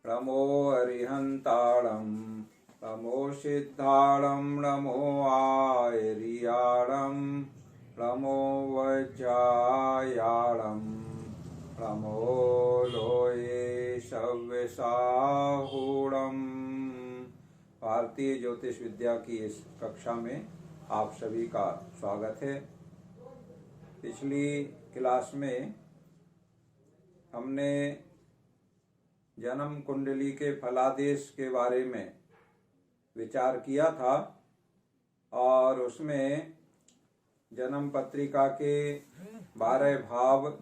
नमो अरिहन्ताणं नमो सिद्धाणं नमो आयर्याणं नमो वज्रायाणं नमो लोये सव्यसाहूणम्। भारतीय ज्योतिष विद्या की इस कक्षा में आप सभी का स्वागत है। पिछली क्लास में हमने जन्म कुंडली के फलादेश के बारे में विचार किया था और उसमें जन्म पत्रिका के 12 भाव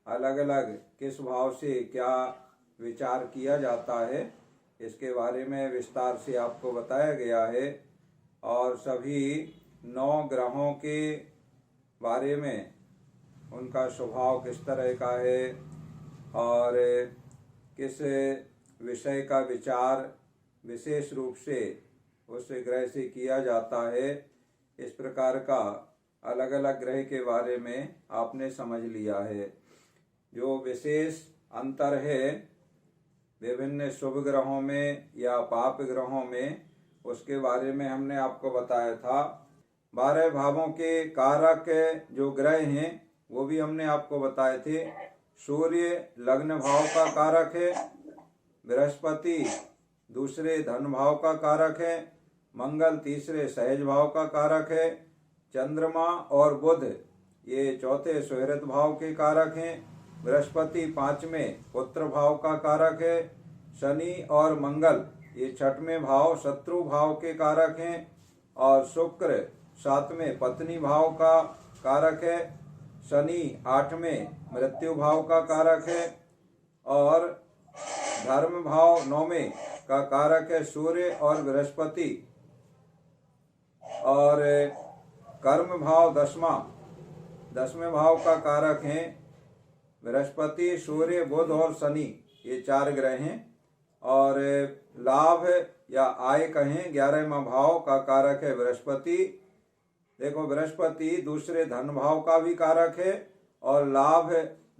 अलग अलग किस भाव से क्या विचार किया जाता है इसके बारे में विस्तार से आपको बताया गया है और सभी 9 ग्रहों के बारे में उनका स्वभाव किस तरह का है और किस विषय का विचार विशेष रूप से उस ग्रह से किया जाता है। इस प्रकार का अलग अलग ग्रह के बारे में आपने समझ लिया है। जो विशेष अंतर है विभिन्न शुभ ग्रहों में या पाप ग्रहों में उसके बारे में हमने आपको बताया था। 12 भावों के कारक जो ग्रह हैं वो भी हमने आपको बताए थे। सूर्य लग्न भाव का कारक है, बृहस्पति दूसरे धन भाव का कारक है, मंगल तीसरे सहज भाव का कारक है, चंद्रमा और बुध ये चौथे सुहृद भाव के कारक हैं, बृहस्पति 5वें पुत्र भाव का कारक है, शनि और मंगल ये 6वें भाव शत्रु भाव के कारक हैं और शुक्र 7वें पत्नी भाव का कारक है, शनि 8वें मृत्यु भाव का कारक है और धर्म भाव 9वें का कारक है सूर्य और बृहस्पति और कर्म भाव 10वें भाव का कारक हैं बृहस्पति सूर्य बुध और शनि ये 4 ग्रह हैं और लाभ या आय कहें 11वां भाव का कारक है बृहस्पति। देखो बृहस्पति दूसरे धन भाव का भी कारक है और लाभ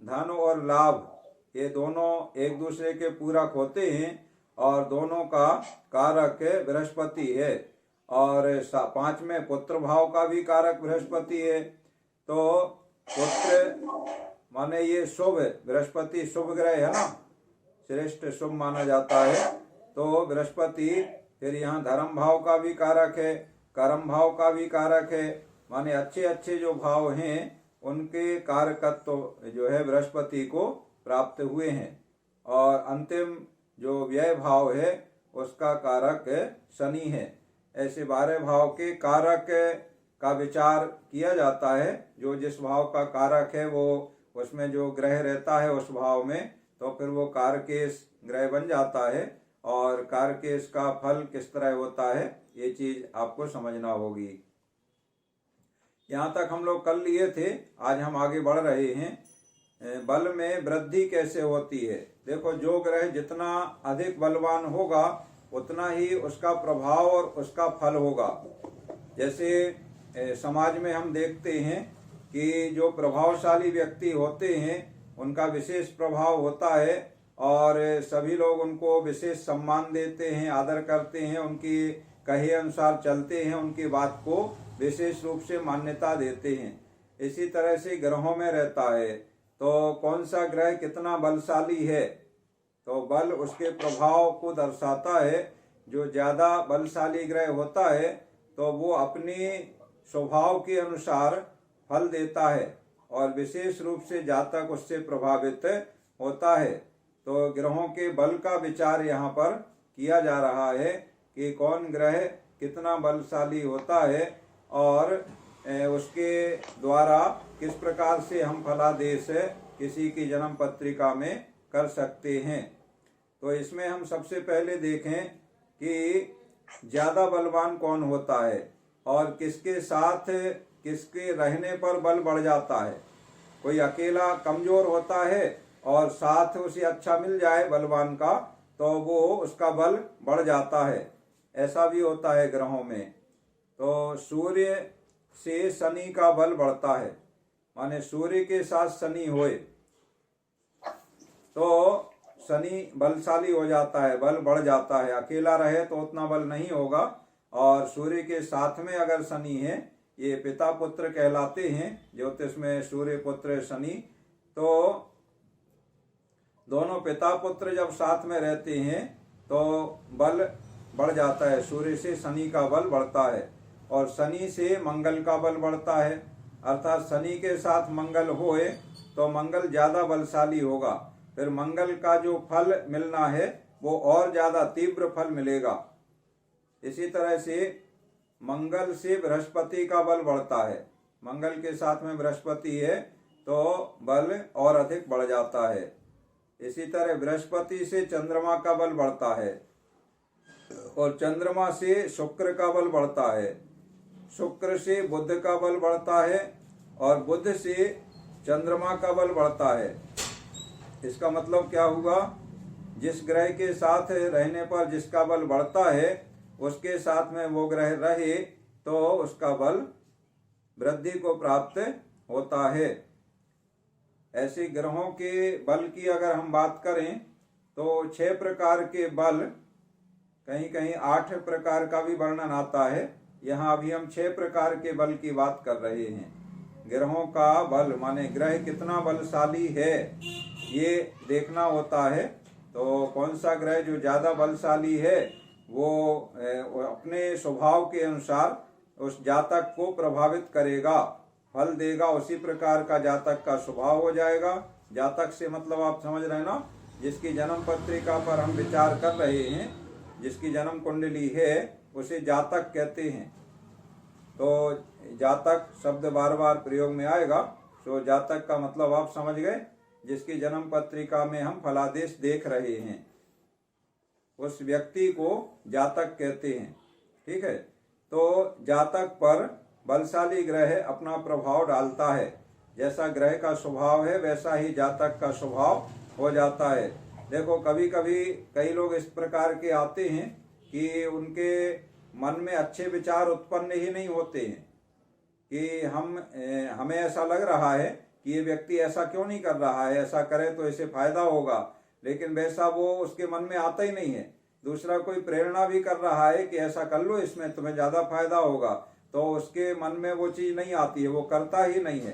धन और लाभ ये दोनों एक दूसरे के पूरक होते हैं और दोनों का कारक बृहस्पति है और 5वें पुत्र भाव का भी कारक बृहस्पति है। तो पुत्र माने ये शुभ बृहस्पति शुभ ग्रह है ना, श्रेष्ठ शुभ माना जाता है। तो बृहस्पति फिर यहाँ धर्म भाव का भी कारक है, कर्म भाव का भी कारक है, माने अच्छे अच्छे जो भाव हैं उनके कारकत्व जो है बृहस्पति को प्राप्त हुए हैं और अंतिम जो व्यय भाव है उसका कारक शनि है। ऐसे 12 भाव के कारक का विचार किया जाता है। जो जिस भाव का कारक है वो उसमें जो ग्रह रहता है उस भाव में तो फिर वो कारकेश ग्रह बन जाता है और कारकेश का फल किस तरह होता है ये चीज आपको समझना होगी। यहाँ तक हम लोग कर लिए थे, आज हम आगे बढ़ रहे हैं। बल में वृद्धि कैसे होती है। देखो जो ग्रह जितना अधिक बलवान होगा उतना ही उसका प्रभाव और उसका फल होगा। जैसे समाज में हम देखते हैं कि जो प्रभावशाली व्यक्ति होते हैं उनका विशेष प्रभाव होता है और सभी लोग उनको विशेष सम्मान देते हैं, आदर करते हैं, उनकी कहे अनुसार चलते हैं, उनकी बात को विशेष रूप से मान्यता देते हैं। इसी तरह से ग्रहों में रहता है। तो कौन सा ग्रह कितना बलशाली है तो बल उसके प्रभाव को दर्शाता है। जो ज्यादा बलशाली ग्रह होता है तो वो अपने स्वभाव के अनुसार फल देता है और विशेष रूप से जातक उससे प्रभावित होता है। तो ग्रहों के बल का विचार यहाँ पर किया जा रहा है कि कौन ग्रह कितना बलशाली होता है और उसके द्वारा किस प्रकार से हम फलादेश किसी की जन्म पत्रिका में कर सकते हैं। तो इसमें हम सबसे पहले देखें कि ज्यादा बलवान कौन होता है और किसके साथ किसके रहने पर बल बढ़ जाता है। कोई अकेला कमजोर होता है और साथ उसे अच्छा मिल जाए बलवान का तो वो उसका बल बढ़ जाता है। ऐसा भी होता है ग्रहों में। तो सूर्य से शनि का बल बढ़ता है, माने सूर्य के साथ शनि होए तो शनि बलशाली हो जाता है, बल बढ़ जाता है। अकेला रहे तो उतना बल नहीं होगा, और सूर्य के साथ में अगर शनि है, ये पिता पुत्र कहलाते हैं ज्योतिष में, सूर्य पुत्र शनि। तो दोनों पिता पुत्र जब साथ में रहते हैं तो बल बढ़ जाता है, सूर्य से शनि का बल बढ़ता है, और शनि से मंगल का बल बढ़ता है। अर्थात शनि के साथ मंगल होए तो मंगल ज्यादा बलशाली होगा, फिर मंगल का जो फल मिलना है वो और ज्यादा तीव्र फल मिलेगा। इसी तरह से मंगल से बृहस्पति का बल बढ़ता है, मंगल के साथ में बृहस्पति है तो बल और अधिक बढ़ जाता है। इसी तरह बृहस्पति से चंद्रमा का बल बढ़ता है, और चंद्रमा से शुक्र का बल बढ़ता है, शुक्र से बुध का बल बढ़ता है, और बुध से चंद्रमा का बल बढ़ता है। इसका मतलब क्या हुआ, जिस ग्रह के साथ रहने पर जिसका बल बढ़ता है उसके साथ में वो ग्रह रहे तो उसका बल वृद्धि को प्राप्त होता है। ऐसे ग्रहों के बल की अगर हम बात करें तो 6 प्रकार के बल, कहीं कहीं 8 प्रकार का भी वर्णन आता है। यहाँ अभी हम 6 प्रकार के बल की बात कर रहे हैं। ग्रहों का बल माने ग्रह कितना बलशाली है ये देखना होता है। तो कौन सा ग्रह जो ज्यादा बलशाली है वो अपने स्वभाव के अनुसार उस जातक को प्रभावित करेगा, फल देगा, उसी प्रकार का जातक का स्वभाव हो जाएगा। जातक से मतलब आप समझ रहे हैं ना, जिसकी जन्म पत्रिका पर हम विचार कर रहे हैं, जिसकी जन्म कुंडली है उसे जातक कहते हैं। तो जातक शब्द बार बार प्रयोग में आएगा, तो जातक का मतलब आप समझ गए, जिसकी जन्म पत्रिका में हम फलादेश देख रहे हैं उस व्यक्ति को जातक कहते हैं। ठीक है, तो जातक पर बलशाली ग्रह अपना प्रभाव डालता है। जैसा ग्रह का स्वभाव है वैसा ही जातक का स्वभाव हो जाता है। देखो कभी कभी कई लोग इस प्रकार के आते हैं कि उनके मन में अच्छे विचार उत्पन्न ही नहीं होते हैं कि हमें ऐसा लग रहा है कि ये व्यक्ति ऐसा क्यों नहीं कर रहा है, ऐसा करे तो इसे फायदा होगा, लेकिन वैसा वो उसके मन में आता ही नहीं है। दूसरा कोई प्रेरणा भी कर रहा है कि ऐसा कर लो, इसमें तुम्हें ज्यादा फायदा होगा, तो उसके मन में वो चीज नहीं आती है, वो करता ही नहीं है।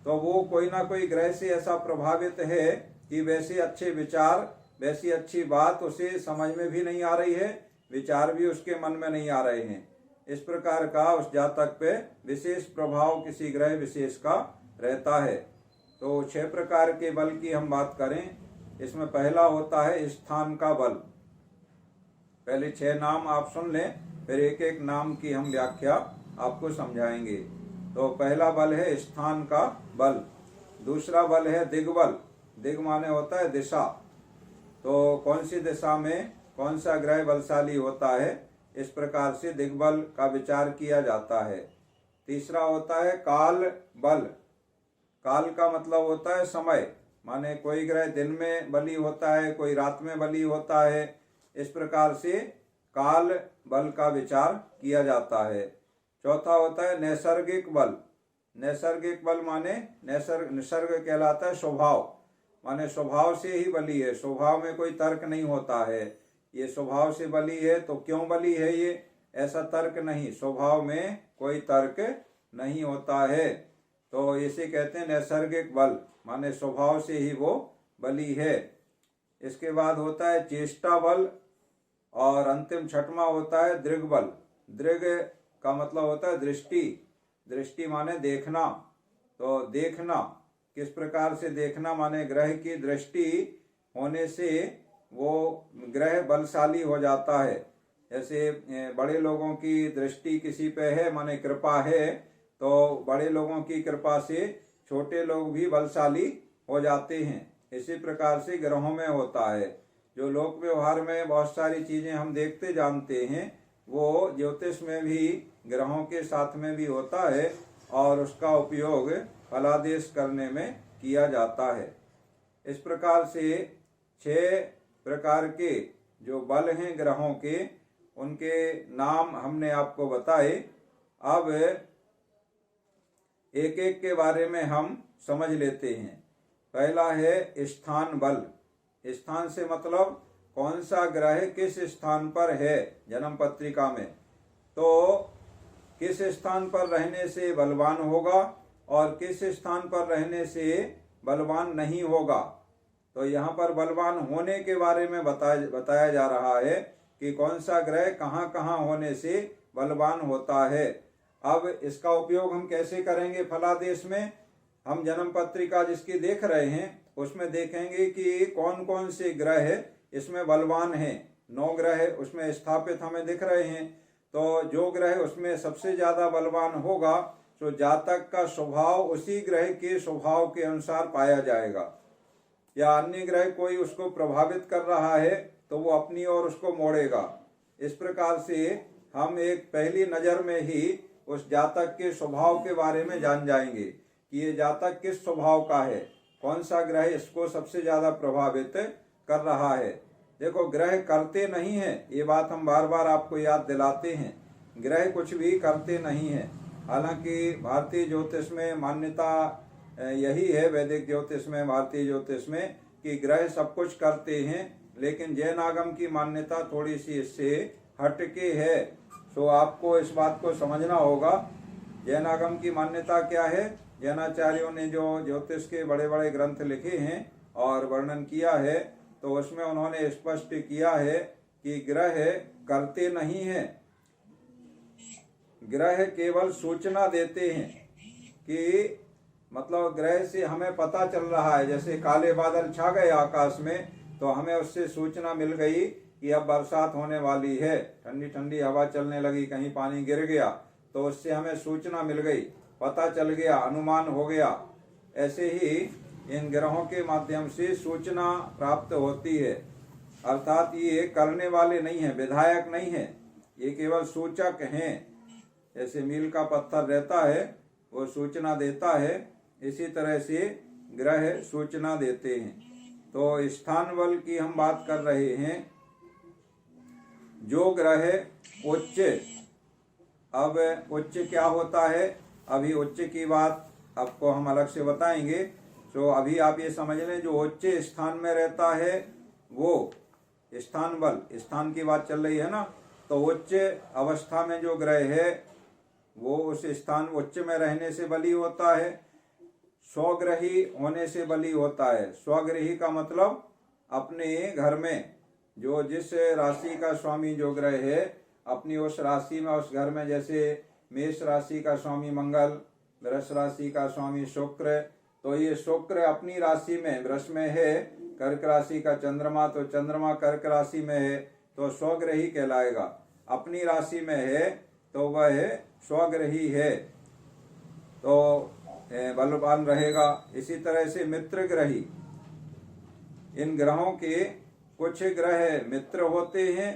तो वो कोई ना कोई ग्रह से ऐसा प्रभावित है कि वैसे अच्छे विचार, वैसी अच्छी बात उसे समझ में भी नहीं आ रही है, विचार भी उसके मन में नहीं आ रहे हैं। इस प्रकार का उस जातक पे विशेष प्रभाव किसी ग्रह विशेष का रहता है। तो 6 प्रकार के बल की हम बात करें, इसमें पहला होता है स्थान का बल। पहले 6 नाम आप सुन लें, फिर एक एक नाम की हम व्याख्या आपको समझाएंगे। तो पहला बल है स्थान का बल। दूसरा बल है दिग्बल। दिग माने होता है दिशा, तो कौन सी दिशा में कौन सा ग्रह बलशाली होता है, इस प्रकार से दिग्बल का विचार किया जाता है। तीसरा होता है काल बल। काल का मतलब होता है समय, माने कोई ग्रह दिन में बली होता है, कोई रात में बली होता है। इस प्रकार से काल बल का विचार किया जाता है। चौथा होता है नैसर्गिक बल। नैसर्गिक बल माने निसर्ग कहलाता है स्वभाव, माने स्वभाव से ही बली है, स्वभाव में कोई तर्क नहीं होता है। ये स्वभाव से बली है तो क्यों बली है ये, ऐसा तर्क नहीं, स्वभाव में कोई तर्क नहीं होता है। तो इसे कहते हैं नैसर्गिक बल, माने स्वभाव से ही वो बली है। इसके बाद होता है चेष्टा बल, और अंतिम 6वां होता है दृग बल। दृग का मतलब होता है दृष्टि। दृष्टि माने देखना, तो देखना किस प्रकार से देखना, माने ग्रह की दृष्टि होने से वो ग्रह बलशाली हो जाता है। जैसे बड़े लोगों की दृष्टि किसी पे है, माने कृपा है, तो बड़े लोगों की कृपा से छोटे लोग भी बलशाली हो जाते हैं। इसी प्रकार से ग्रहों में होता है। जो लोक व्यवहार में बहुत सारी चीजें हम देखते जानते हैं, वो ज्योतिष में भी ग्रहों के साथ में भी होता है, और उसका उपयोग फलादेश करने में किया जाता है। इस प्रकार से 6 प्रकार के जो बल हैं ग्रहों के, उनके नाम हमने आपको बताए। अब एक एक के बारे में हम समझ लेते हैं। पहला है स्थान बल। स्थान से मतलब कौन सा ग्रह किस स्थान पर है जन्म पत्रिका में, तो किस स्थान पर रहने से बलवान होगा और किस स्थान पर रहने से बलवान नहीं होगा। तो यहाँ पर बलवान होने के बारे में बताया जा रहा है कि कौन सा ग्रह कहाँ कहाँ होने से बलवान होता है। अब इसका उपयोग हम कैसे करेंगे फलादेश में, हम जन्म पत्रिका जिसकी देख रहे हैं उसमें देखेंगे कि कौन कौन से ग्रह इसमें बलवान हैं। 9 ग्रह उसमें स्थापित हमें दिख रहे हैं, तो जो ग्रह उसमें सबसे ज्यादा बलवान होगा तो जातक का स्वभाव उसी ग्रह के स्वभाव के अनुसार पाया जाएगा, या अन्य ग्रह कोई उसको प्रभावित कर रहा है तो वो अपनी ओर उसको मोड़ेगा। इस प्रकार से हम एक पहली नजर में ही उस जातक के स्वभाव के बारे में जान जाएंगे कि ये जातक किस स्वभाव का है, कौन सा ग्रह इसको सबसे ज्यादा प्रभावित कर रहा है। देखो ग्रह करते नहीं है, ये बात हम बार बार आपको याद दिलाते हैं, ग्रह कुछ भी करते नहीं है। हालांकि भारतीय ज्योतिष में मान्यता यही है, वैदिक ज्योतिष में, भारतीय ज्योतिष में, कि ग्रह सब कुछ करते हैं, लेकिन जैन आगम की मान्यता थोड़ी सी इससे हटके है। तो आपको इस बात को समझना होगा जैन आगम की मान्यता क्या है। जैनाचार्यों ने जो ज्योतिष के बड़े बड़े ग्रंथ लिखे हैं और वर्णन किया है, तो उसमें उन्होंने स्पष्ट किया है कि ग्रह करते नहीं हैं, ग्रह केवल सूचना देते हैं। कि मतलब ग्रह से हमें पता चल रहा है, जैसे काले बादल छा गए आकाश में तो हमें उससे सूचना मिल गई कि अब बरसात होने वाली है, ठंडी ठंडी हवा चलने लगी, कहीं पानी गिर गया तो उससे हमें सूचना मिल गई, पता चल गया, अनुमान हो गया। ऐसे ही इन ग्रहों के माध्यम से सूचना प्राप्त होती है। अर्थात ये करने वाले नहीं है, विधायक नहीं है, ये केवल सूचक हैं। जैसे मील का पत्थर रहता है वो सूचना देता है, इसी तरह से ग्रह सूचना देते हैं। तो स्थान बल की हम बात कर रहे हैं। जो ग्रह उच्च, अब उच्च क्या होता है, अभी उच्च की बात आपको हम अलग से बताएंगे। तो अभी आप ये समझ लें, जो उच्च स्थान में रहता है वो स्थान बल, स्थान की बात चल रही है ना, तो उच्च अवस्था में जो ग्रह है वो उस स्थान उच्च में रहने से बली होता है। स्वग्रही होने से बली होता है। स्वग्रही का मतलब अपने घर में जो जिस राशि का स्वामी जो ग्रह है, अपनी उस राशि में, उस घर में, जैसे मेष राशि का स्वामी मंगल, वृष राशि का स्वामी शुक्र, तो ये शुक्र अपनी राशि में वृष में है, कर्क राशि का चंद्रमा, तो चंद्रमा कर्क राशि में है तो स्वग्रही कहलाएगा। अपनी राशि में है तो वह स्वग्रही है, तो बलवान रहेगा। इसी तरह से मित्र ग्रही, इन ग्रहों के कुछ ग्रह मित्र होते हैं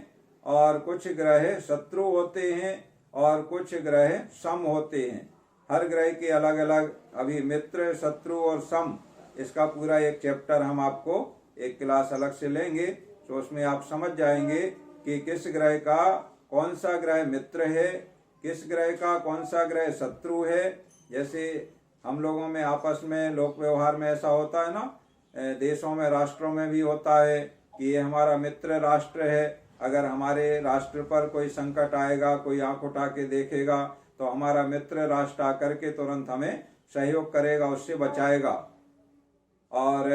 और कुछ ग्रह शत्रु होते हैं और कुछ ग्रह सम होते हैं। हर ग्रह के अलग अलग, अभी मित्र, शत्रु और सम, इसका पूरा एक चैप्टर हम आपको एक क्लास अलग से लेंगे, तो उसमें आप समझ जाएंगे कि किस ग्रह का कौन सा ग्रह मित्र है, किस ग्रह का कौन सा ग्रह शत्रु है। जैसे हम लोगों में आपस में लोक व्यवहार में ऐसा होता है ना, देशों में, राष्ट्रों में भी होता है कि ये हमारा मित्र राष्ट्र है, अगर हमारे राष्ट्र पर कोई संकट आएगा, कोई आंख उठा के देखेगा तो हमारा मित्र राष्ट्र आकर के तुरंत हमें सहयोग करेगा, उससे बचाएगा। और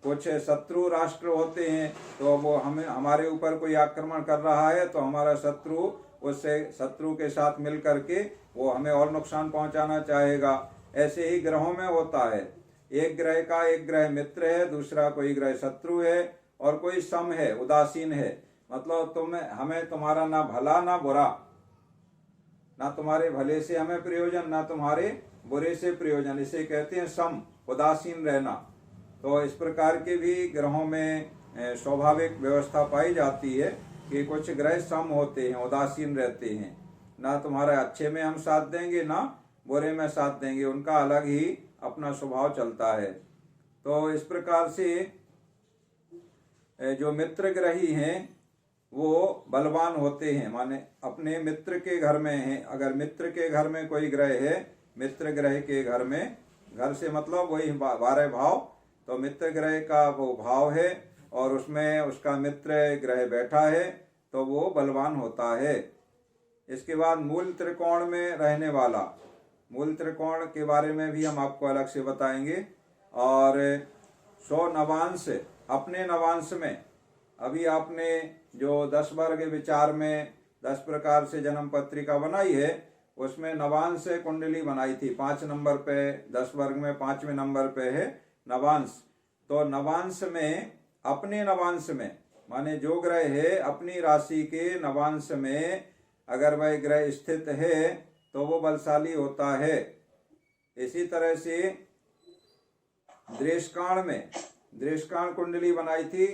कुछ शत्रु राष्ट्र होते हैं तो वो हमें, हमारे ऊपर कोई आक्रमण कर रहा है तो हमारा शत्रु उससे, शत्रु के साथ मिल करके वो हमें और नुकसान पहुंचाना चाहेगा। ऐसे ही ग्रहों में होता है, एक ग्रह का एक ग्रह मित्र है, दूसरा कोई ग्रह शत्रु है और कोई सम है, उदासीन है। मतलब हमें तुम्हारा ना भला ना बुरा, ना तुम्हारे भले से हमें प्रयोजन, ना तुम्हारे बुरे से प्रयोजन, इसे कहते हैं सम, उदासीन रहना। तो इस प्रकार के भी ग्रहों में स्वाभाविक व्यवस्था पाई जाती है कि कुछ ग्रह सम होते हैं, उदासीन रहते हैं, ना तुम्हारे अच्छे में हम साथ देंगे ना बुरे में साथ देंगे, उनका अलग ही अपना स्वभाव चलता है। तो इस प्रकार से जो मित्र ग्रही हैं वो बलवान होते हैं, माने अपने मित्र के घर में हैं। अगर मित्र के घर में कोई ग्रह है, मित्र ग्रह के घर में, घर से मतलब वही 12 भाव, तो मित्र ग्रह का वो भाव है और उसमें उसका मित्र ग्रह बैठा है तो वो बलवान होता है। इसके बाद मूल त्रिकोण में रहने वाला, मूल त्रिकोण के बारे में भी हम आपको अलग से बताएंगे। और 100 नवांश अपने नवांश में, अभी आपने जो 10 वर्ग विचार में 10 प्रकार से जन्म पत्रिका बनाई है उसमें नवांश कुंडली बनाई थी। 5 नंबर पे 10 वर्ग में 5वें नंबर पे है नवांश। तो नवांश में, अपने नवांश में माने जो ग्रह है अपनी राशि के नवांश में अगर वह ग्रह स्थित है तो वो बलशाली होता है। इसी तरह से दृष्काण में, दृष्काण कुंडली बनाई थी।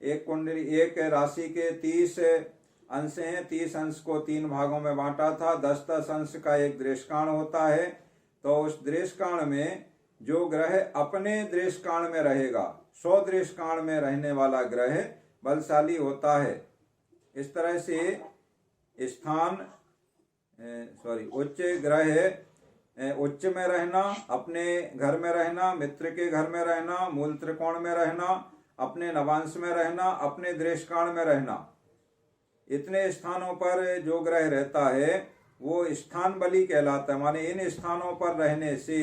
एक कुंडली, एक राशि के 30 अंश हैं, 30 अंश को 3 भागों में बांटा था। 10-10 अंश का एक दृष्काण होता है। तो उस दृष्काण में जो ग्रह अपने दृष्काण में रहेगा, 100 दृष्काण में रहने वाला ग्रह बलशाली होता है। इस तरह से स्थान उच्च ग्रह, उच्च में रहना, अपने घर में रहना, मित्र के घर में रहना, मूल त्रिकोण में रहना, अपने नवांश में रहना, अपने दृष्काण में रहना, इतने स्थानों पर जो ग्रह रहता है वो स्थान बली कहलाता है। माने इन स्थानों पर रहने से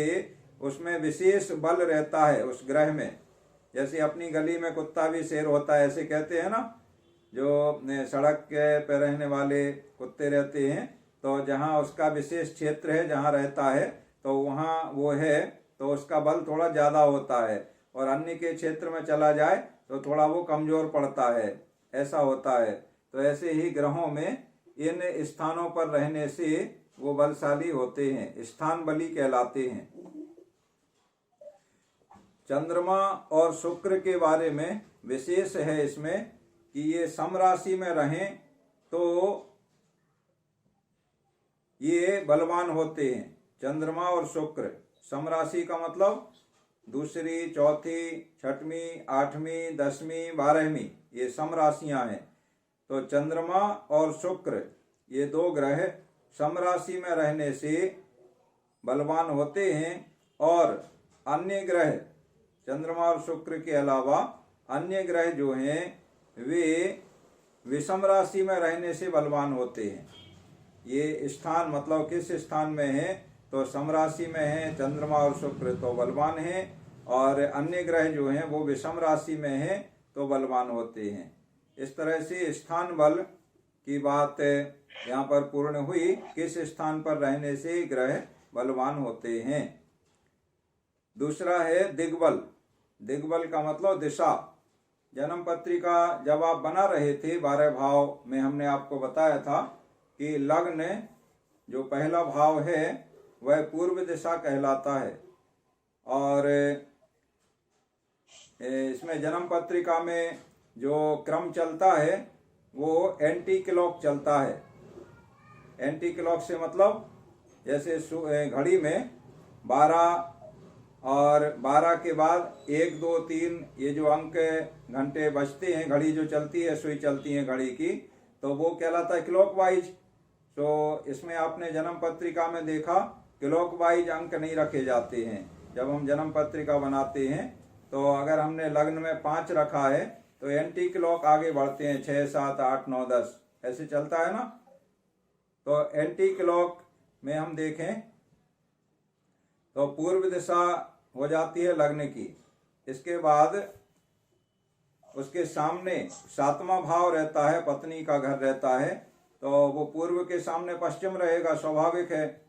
उसमें विशेष बल रहता है उस ग्रह में। जैसे अपनी गली में कुत्ता भी शेर होता है ऐसे कहते हैं ना, जो सड़क के पे रहने वाले कुत्ते रहते हैं तो जहाँ उसका विशेष क्षेत्र है जहाँ रहता है तो वहाँ वो है तो उसका बल थोड़ा ज़्यादा होता है, और अन्य के क्षेत्र में चला जाए तो थोड़ा वो कमजोर पड़ता है, ऐसा होता है। तो ऐसे ही ग्रहों में इन स्थानों पर रहने से वो बलशाली होते हैं, स्थान बली कहलाते हैं। चंद्रमा और शुक्र के बारे में विशेष है इसमें कि ये समराशि में रहें तो ये बलवान होते हैं। चंद्रमा और शुक्र, समराशि का मतलब दूसरी, चौथी, छठवीं, 8वीं, 10वीं, 12वीं, ये समराशियां हैं। तो चंद्रमा और शुक्र ये 2 ग्रह समराशि में रहने से बलवान होते हैं। और अन्य ग्रह, चंद्रमा और शुक्र के अलावा अन्य ग्रह जो हैं वे विषम राशि में रहने से बलवान होते हैं। ये स्थान मतलब किस स्थान में है तो समराशि में है, चंद्रमा और शुक्र तो बलवान हैं, और अन्य ग्रह जो हैं वो विषम राशि में है तो बलवान होते हैं। इस तरह से स्थान बल की बात यहाँ पर पूर्ण हुई, किस स्थान पर रहने से ग्रह बलवान होते हैं। दूसरा है दिग्बल। दिग्बल का मतलब दिशा। जन्म पत्रिका जब आप बना रहे थे 12 भाव में हमने आपको बताया था कि लग्न जो पहला भाव है वह पूर्व दिशा कहलाता है, और इसमें जन्म पत्रिका में जो क्रम चलता है वो एंटी क्लॉक चलता है। एंटी क्लॉक से मतलब जैसे घड़ी में 12 और 12 के बाद 1, 2, 3 ये जो अंक घंटे बजते हैं, घड़ी जो चलती है, सुई चलती है घड़ी की, तो वो कहलाता है क्लॉक वाइज। तो इसमें आपने जन्म पत्रिका में देखा क्लॉक वाइज अंक नहीं रखे जाते हैं। जब हम जन्म पत्रिका बनाते हैं तो अगर हमने लग्न में 5 रखा है तो एंटी क्लॉक आगे बढ़ते हैं, 6, 7, 8, 9, 10 ऐसे चलता है ना। तो एंटी क्लॉक में हम देखें तो पूर्व दिशा हो जाती है लग्न की। इसके बाद उसके सामने 7वां भाव रहता है, पत्नी का घर रहता है, तो वो पूर्व के सामने पश्चिम रहेगा, स्वाभाविक है।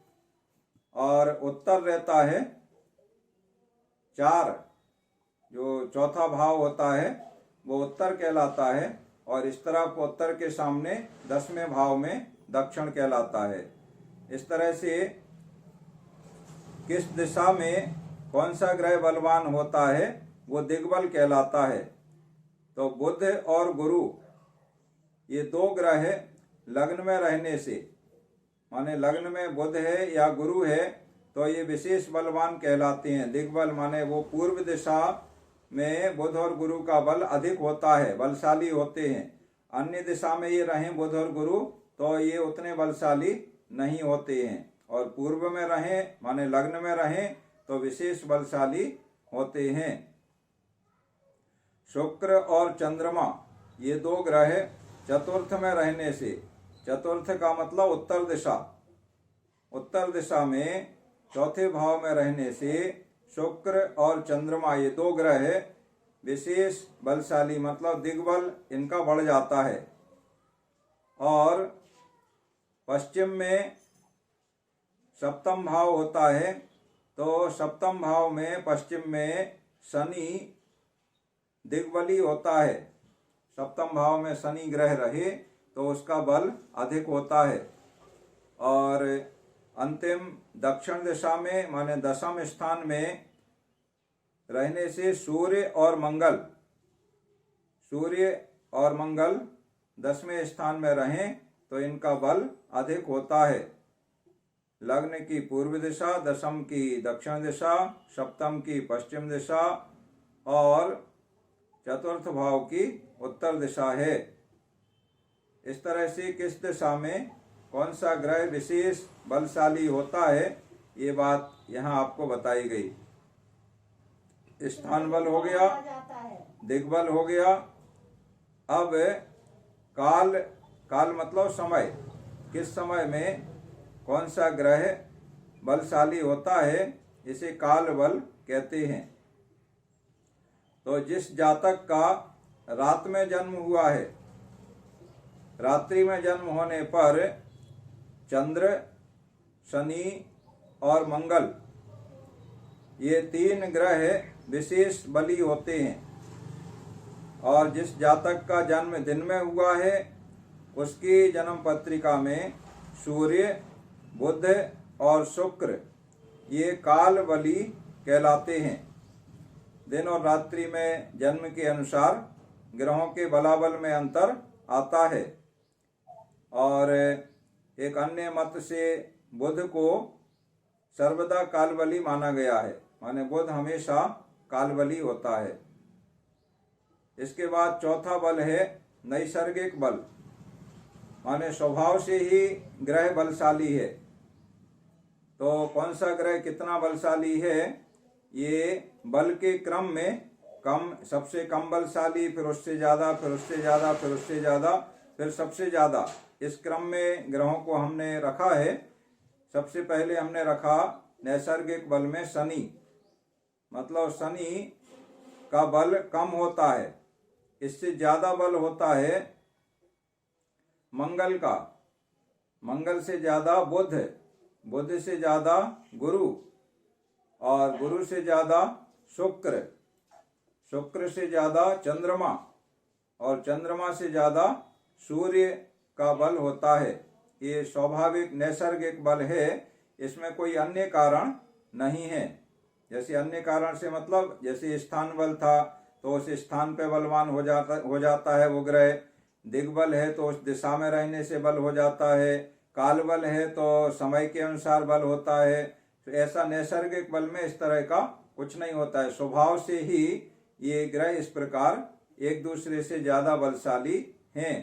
और उत्तर रहता है 4, जो चौथा भाव होता है वो उत्तर कहलाता है, और इस तरफ उत्तर के सामने 10वें भाव में दक्षिण कहलाता है। इस तरह से किस दिशा में कौन सा ग्रह बलवान होता है वो दिग्बल कहलाता है। तो बुध और गुरु ये 2 ग्रह लग्न में रहने से, माने लग्न में बुध है या गुरु है तो ये विशेष बलवान कहलाते हैं। दिग्बल माने वो पूर्व दिशा में बुध और गुरु का बल अधिक होता है, बलशाली होते हैं। अन्य दिशा में ये रहें बुध और गुरु तो ये उतने बलशाली नहीं होते हैं, और पूर्व में रहें माने लग्न में रहें तो विशेष बलशाली होते हैं। शुक्र और चंद्रमा ये दो ग्रह चतुर्थ में रहने से, चतुर्थ का मतलब उत्तर दिशा में चौथे भाव में रहने से शुक्र और चंद्रमा ये दो ग्रह विशेष बलशाली मतलब दिग्बल इनका बढ़ जाता है। और पश्चिम में सप्तम भाव होता है, तो सप्तम भाव में पश्चिम में शनि दिग्बली होता है। सप्तम भाव में शनि ग्रह रहे तो उसका बल अधिक होता है। और अंतिम दक्षिण दिशा में माने दशम स्थान में रहने से सूर्य और मंगल 10वें स्थान में रहें तो इनका बल अधिक होता है। लग्न की पूर्व दिशा, दशम की दक्षिण दिशा, सप्तम की पश्चिम दिशा और चतुर्थ भाव की उत्तर दिशा है। इस तरह से किस दिशा में कौन सा ग्रह विशेष बलशाली होता है ये बात यहाँ आपको बताई गई। स्थान बल हो गया, दिग्बल हो गया। अब काल मतलब समय, किस समय में कौन सा ग्रह बलशाली होता है इसे काल बल कहते हैं। तो जिस जातक का रात में जन्म हुआ है, रात्रि में जन्म होने पर चंद्र, शनि और मंगल ये तीन ग्रह विशेष बली होते हैं। और जिस जातक का जन्म दिन में हुआ है उसकी जन्म पत्रिका में सूर्य, बुध और शुक्र ये काल बली कहलाते हैं। दिन और रात्रि में जन्म के अनुसार ग्रहों के बलाबल में अंतर आता है। और एक अन्य मत से बुध को सर्वदा कालबली माना गया है, माने बुध हमेशा कालबली होता है। इसके बाद चौथा बल है नैसर्गिक बल, माने स्वभाव से ही ग्रह बलशाली है। तो कौन सा ग्रह कितना बलशाली है ये बल के क्रम में सबसे कम बलशाली, फिर उससे ज्यादा, फिर उससे ज्यादा, फिर उससे ज्यादा, फिर सबसे ज्यादा, इस क्रम में ग्रहों को हमने रखा है। सबसे पहले हमने रखा नैसर्गिक बल में शनि, मतलब शनि का बल कम होता है। इससे ज्यादा बल होता है मंगल का, मंगल से ज्यादा बुध, बुध से ज्यादा गुरु और गुरु से ज्यादा शुक्र, शुक्र से ज्यादा चंद्रमा और चंद्रमा से ज्यादा सूर्य का बल होता है। ये स्वाभाविक नैसर्गिक बल है, इसमें कोई अन्य कारण नहीं है। जैसे अन्य कारण से मतलब जैसे स्थान बल था तो उस स्थान पे बलवान हो जाता है वो ग्रह। दिग्बल है तो उस दिशा में रहने से बल हो जाता है। काल बल है तो समय के अनुसार बल होता है। तो ऐसा नैसर्गिक बल में इस तरह का कुछ नहीं होता है। स्वभाव से ही ये ग्रह इस प्रकार एक दूसरे से ज्यादा बलशाली हैं।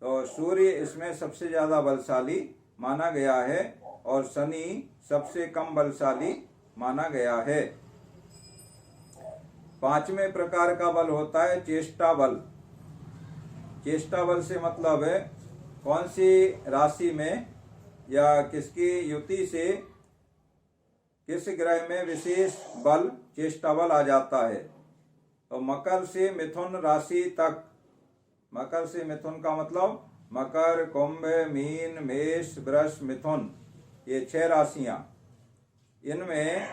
तो सूर्य इसमें सबसे ज्यादा बलशाली माना गया है और शनि सबसे कम बलशाली माना गया है। पांचवें प्रकार का बल होता है चेष्टा बल। चेष्टा बल से मतलब है कौन सी राशि में या किसकी युति से किस ग्रह में विशेष बल चेष्टा बल आ जाता है। तो मकर से मिथुन राशि तक, मकर से मिथुन का मतलब मकर, कुंभ, मीन, मेष, वृष, मिथुन, ये 6 राशियां। इनमें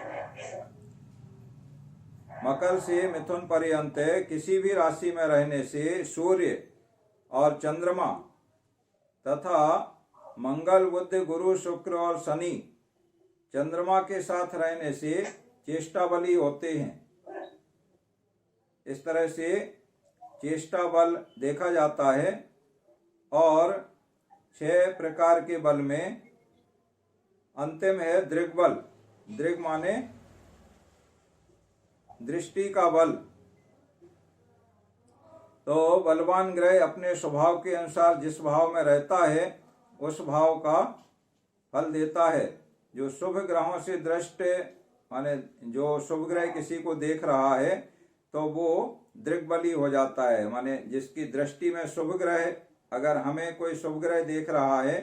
मकर से मिथुन पर्यंत किसी भी राशि में रहने से सूर्य और चंद्रमा तथा मंगल, बुध, गुरु, शुक्र और शनि चंद्रमा के साथ रहने से चेष्टा बली होते हैं। इस तरह से चेष्टा बल देखा जाता है। और 6 प्रकार के बल में अंतिम है दृग्बल। दृग माने दृष्टि का बल। तो बलवान ग्रह अपने स्वभाव के अनुसार जिस भाव में रहता है उस भाव का फल देता है। जो शुभ ग्रहों से दृष्ट माने जो शुभ ग्रह किसी को देख रहा है तो वो दृग्बली हो जाता है। माने जिसकी दृष्टि में शुभ ग्रह, अगर हमें कोई शुभ ग्रह देख रहा है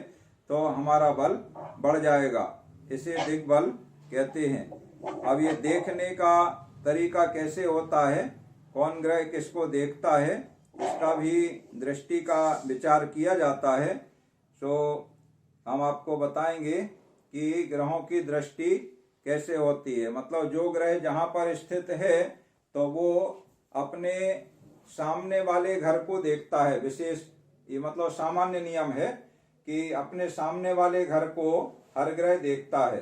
तो हमारा बल बढ़ जाएगा, इसे दिग्बल कहते हैं। अब ये देखने का तरीका कैसे होता है, कौन ग्रह किसको देखता है, इसका भी दृष्टि का विचार किया जाता है। तो हम आपको बताएंगे कि ग्रहों की दृष्टि कैसे होती है। मतलब जो ग्रह जहाँ पर स्थित है तो वो अपने सामने वाले घर को देखता है विशेष। ये मतलब सामान्य नियम है कि अपने सामने वाले घर को हर ग्रह देखता है।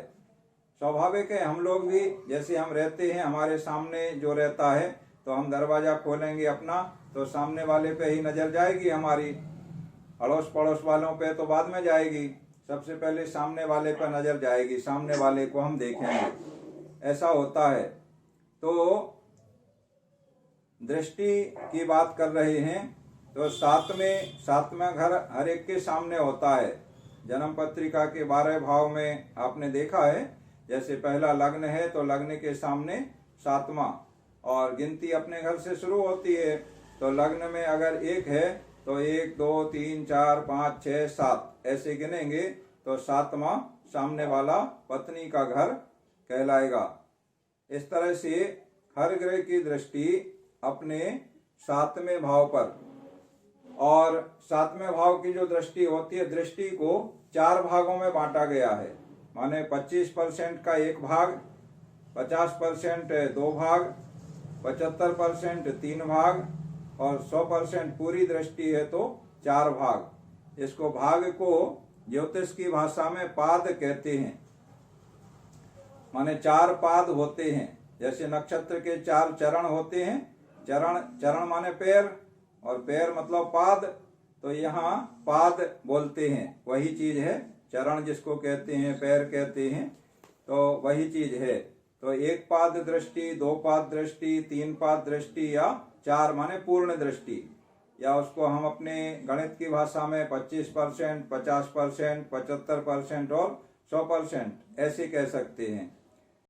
स्वाभाविक है, हम लोग भी जैसे हम रहते हैं, हमारे सामने जो रहता है तो हम दरवाजा खोलेंगे अपना तो सामने वाले पे ही नजर जाएगी हमारी, अड़ोस पड़ोस वालों पे तो बाद में जाएगी, सबसे पहले सामने वाले पर नजर जाएगी, सामने वाले को हम देखेंगे, ऐसा होता है। तो दृष्टि की बात कर रहे हैं तो सातवें घर हर एक के सामने होता है। जन्म पत्रिका के 12 भाव में आपने देखा है, जैसे पहला लग्न है तो लग्न के सामने 7वां, और गिनती अपने घर से शुरू होती है। तो लग्न में अगर 1 है तो 1 2 3 4 5 6 7 ऐसे गिनेंगे तो 7वां सामने वाला पत्नी का घर कहलाएगा। इस तरह से हर ग्रह की दृष्टि अपने 7वें भाव पर, और 7वें भाव की जो दृष्टि होती है, दृष्टि को 4 भागों में बांटा गया है। माने 25% का 1 भाग, 50% 2 भाग, 75% 3 भाग, और 100% पूरी दृष्टि है तो 4 भाग। इसको भाग को ज्योतिष की भाषा में पाद कहते हैं। माने 4 पाद होते हैं, जैसे नक्षत्र के 4 चरण होते हैं। चरण माने पैर, और पैर मतलब पाद, तो यहाँ पाद बोलते हैं, वही चीज है। चरण जिसको कहते हैं, पैर कहते हैं, तो वही चीज है। तो 1 पाद दृष्टि, 2 पाद दृष्टि, 3 पाद दृष्टि, या 4 माने पूर्ण दृष्टि, या उसको हम अपने गणित की भाषा में 25%, 50%, 75% और 100% ऐसे कह सकते हैं।